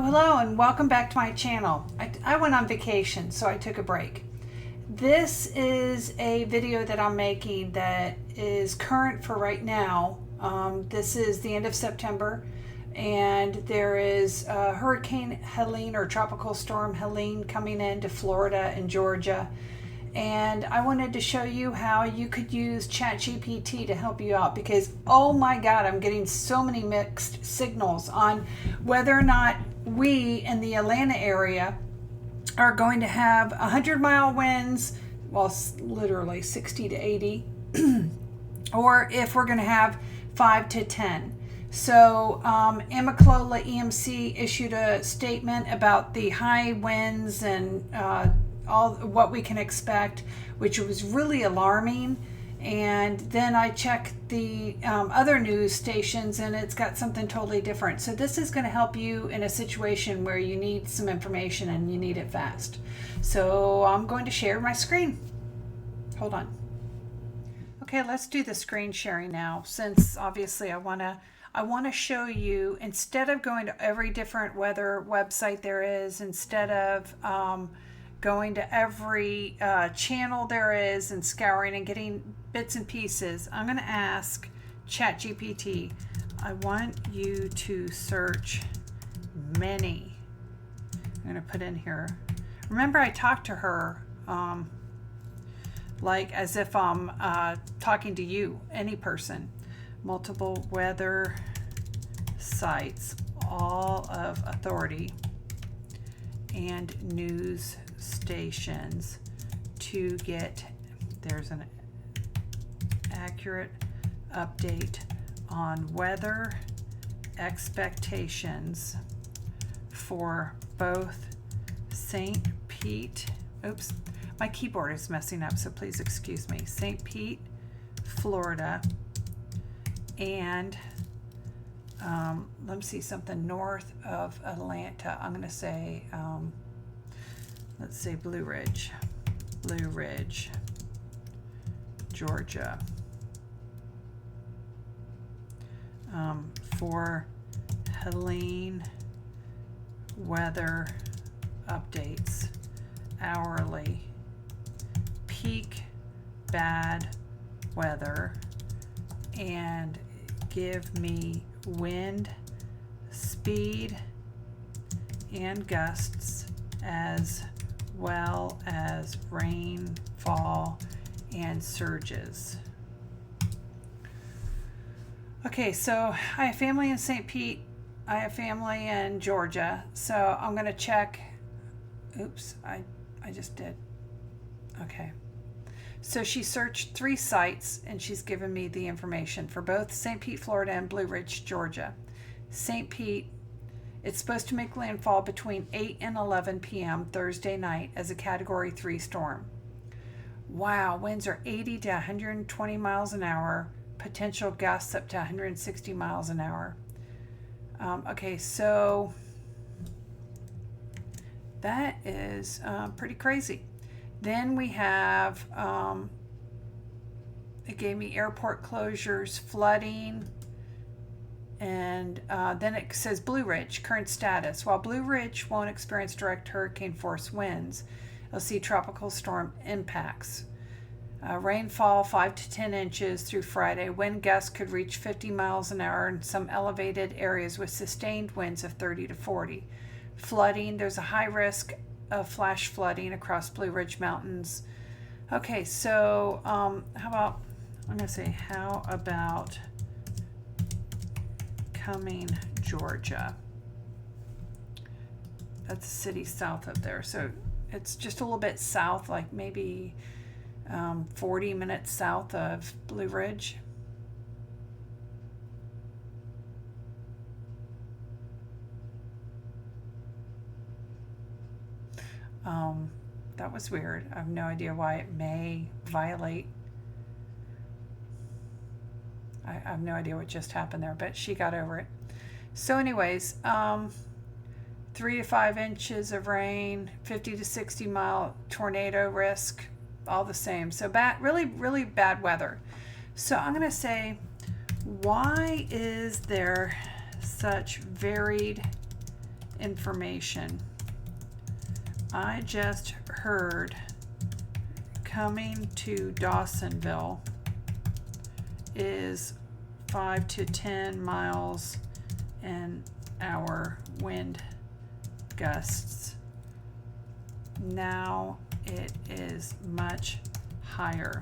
Hello and welcome back to my channel. I went on vacation, so I took a break. This is a video that I'm making that is current for right now. This is the end of September, and there is Hurricane Helene or Tropical Storm Helene coming into Florida and Georgia. And I wanted to show you how you could use ChatGPT to help you out, because oh my God, I'm getting so many mixed signals on whether or not we in the Atlanta area are going to have 100-mile winds, well, literally 60 to 80, or if we're going to have 5 to 10. So Amiclola EMC issued a statement about the high winds and all what we can expect, which was really alarming. And then I checked the other news stations, and it's got something totally different. So this is going to help you in a situation where you need some information and you need it fast. So I'm going to share my screen. Hold on. Okay, let's do the screen sharing now, since obviously I want to show you, instead of going to every different weather website there is, instead of going to every channel there is and scouring and getting bits and pieces, I'm going to ask ChatGPT, I want you to search many. I'm going to put in here. Remember, I talked to her like as if I'm talking to you, any person. Multiple weather sites, all of authority, and news stations to get there's an accurate update on weather expectations for both St. Pete, oops, my keyboard is messing up, so please excuse me, St. Pete, Florida, and let me see, something north of Atlanta. I'm going to say let's say Blue Ridge, Georgia, for Helene weather updates hourly, peak bad weather, and give me wind speed and gusts, as well as rainfall and surges. Okay, so I have family in St. Pete, I have family in Georgia, so I'm going to check. Oops, I just did. Okay. So she searched 3 sites, and she's given me the information for both St. Pete, Florida, and Blue Ridge, Georgia. St. Pete, it's supposed to make landfall between 8 and 11 p.m. Thursday night as a Category 3 storm. Wow, winds are 80 to 120 miles an hour, potential gusts up to 160 miles an hour. Okay, so that is pretty crazy. Then we have, it gave me airport closures, flooding, and then it says Blue Ridge, current status. While Blue Ridge won't experience direct hurricane force winds, you'll see tropical storm impacts. Rainfall 5 to 10 inches through Friday. Wind gusts could reach 50 miles an hour in some elevated areas with sustained winds of 30 to 40. Flooding, there's a high risk of flash flooding across Blue Ridge Mountains. Okay, so how about, I'm going to say, how about Cumming, Georgia? That's a city south of there. So it's just a little bit south, like maybe 40 minutes south of Blue Ridge. That was weird. I have no idea why it may violate. I have no idea what just happened there, but she got over it. So anyways, 3 to 5 inches of rain, 50 to 60 mile tornado risk, all the same. So bad, really, really bad weather. So I'm going to say, why is there such varied information. I just heard coming to Dawsonville is 5 to 10 miles an hour wind gusts. Now it is much higher.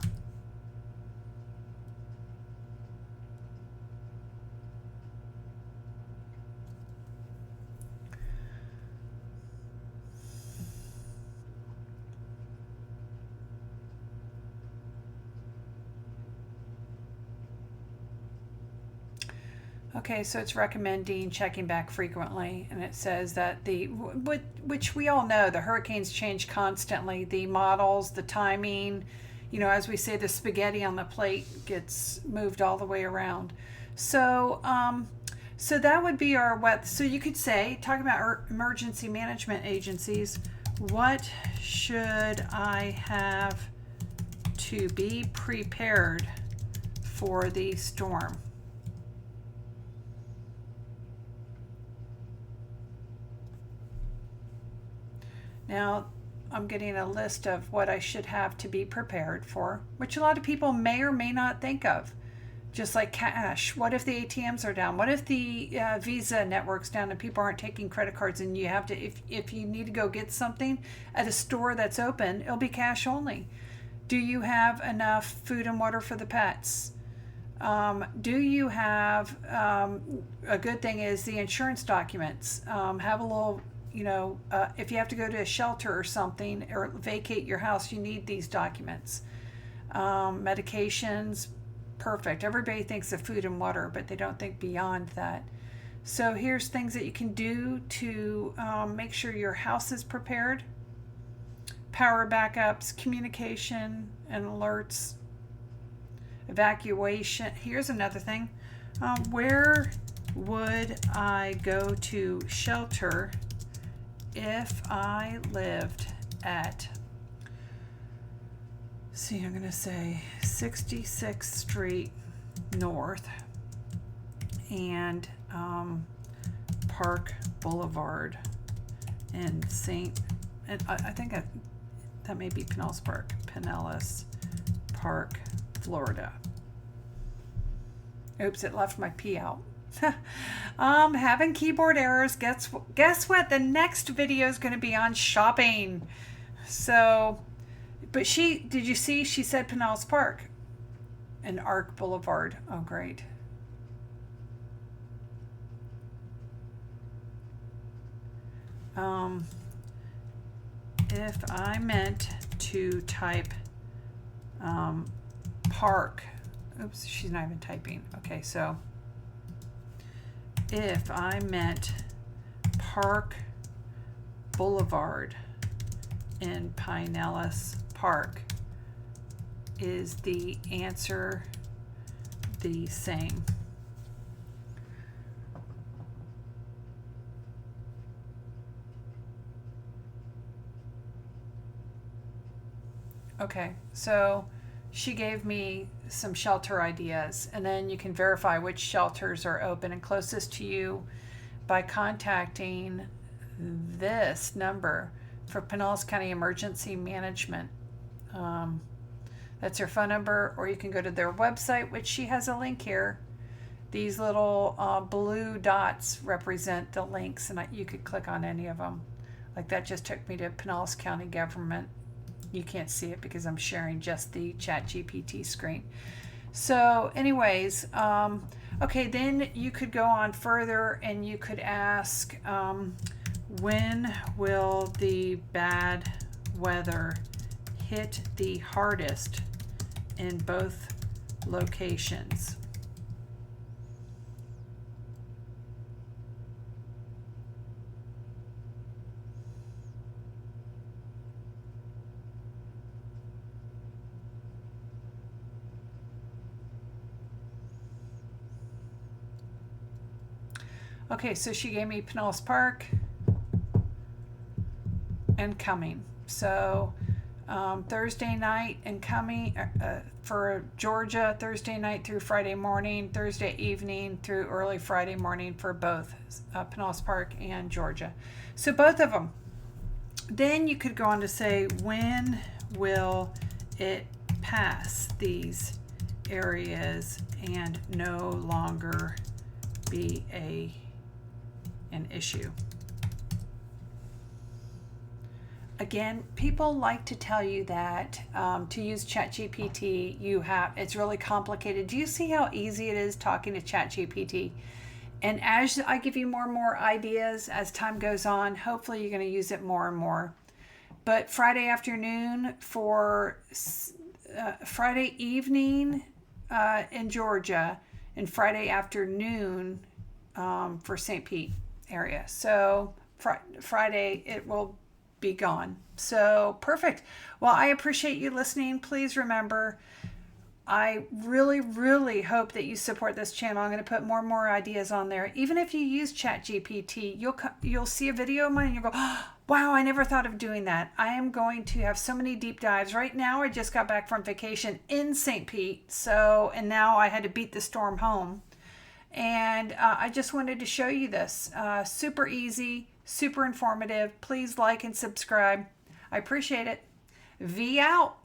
Okay, so it's recommending checking back frequently, and it says that which we all know, the hurricanes change constantly. The models, the timing, as we say, the spaghetti on the plate gets moved all the way around. So, so that would be our what. So you could say, talking about emergency management agencies, what should I have to be prepared for the storm? Now, I'm getting a list of what I should have to be prepared for, which a lot of people may or may not think of. Just like cash. What if the ATMs are down? What if the Visa network's down and people aren't taking credit cards, and you have to, if you need to go get something at a store that's open, it'll be cash only. Do you have enough food and water for the pets? Do you have, a good thing is the insurance documents. Have a little, if you have to go to a shelter or something or vacate your house, you need these documents. Medications, perfect. Everybody thinks of food and water, but they don't think beyond that. So here's things that you can do to make sure your house is prepared. Power backups, communication and alerts, evacuation. Here's another thing. Where would I go to shelter if I lived at, I'm going to say 66th Street North and Park Boulevard in and I think that may be Pinellas Park, Florida. Oops, it left my P out. Having keyboard errors. Guess what? The next video is going to be on shopping. So, but did you see? She said Pinellas Park and Arc Boulevard. Oh, great. If I meant to type park, oops, she's not even typing. Okay, so if I meant Park Boulevard in Pinellas Park, is the answer the same? Okay, so she gave me some shelter ideas, and then you can verify which shelters are open and closest to you by contacting this number for Pinellas County Emergency Management. That's her phone number, or you can go to their website, which she has a link here. These little blue dots represent the links, and you could click on any of them. Like that just took me to Pinellas County Government. You can't see it because I'm sharing just the ChatGPT screen. So anyways, okay, then you could go on further and you could ask, when will the bad weather hit the hardest in both locations? Okay, so she gave me Pinellas Park and coming. So Thursday night and coming for Georgia, Thursday night through Friday morning, Thursday evening through early Friday morning for both Pinellas Park and Georgia. So both of them. Then you could go on to say, when will it pass these areas and no longer be an issue? Again, people like to tell you that to use ChatGPT, it's really complicated. Do you see how easy it is talking to ChatGPT? And as I give you more and more ideas as time goes on, hopefully you're going to use it more and more. But Friday afternoon for Friday evening in Georgia, and Friday afternoon for St. Pete area. So Friday it will be gone. So perfect. Well, I appreciate you listening. Please remember, I really, really hope that you support this channel. I'm going to put more and more ideas on there. Even if you use ChatGPT, you'll see a video of mine and you'll go, oh, wow, I never thought of doing that. I am going to have so many deep dives. Right now, I just got back from vacation in St. Pete. And now I had to beat the storm home. And I just wanted to show you this. Super easy, super informative. Please like and subscribe. I appreciate it. V out.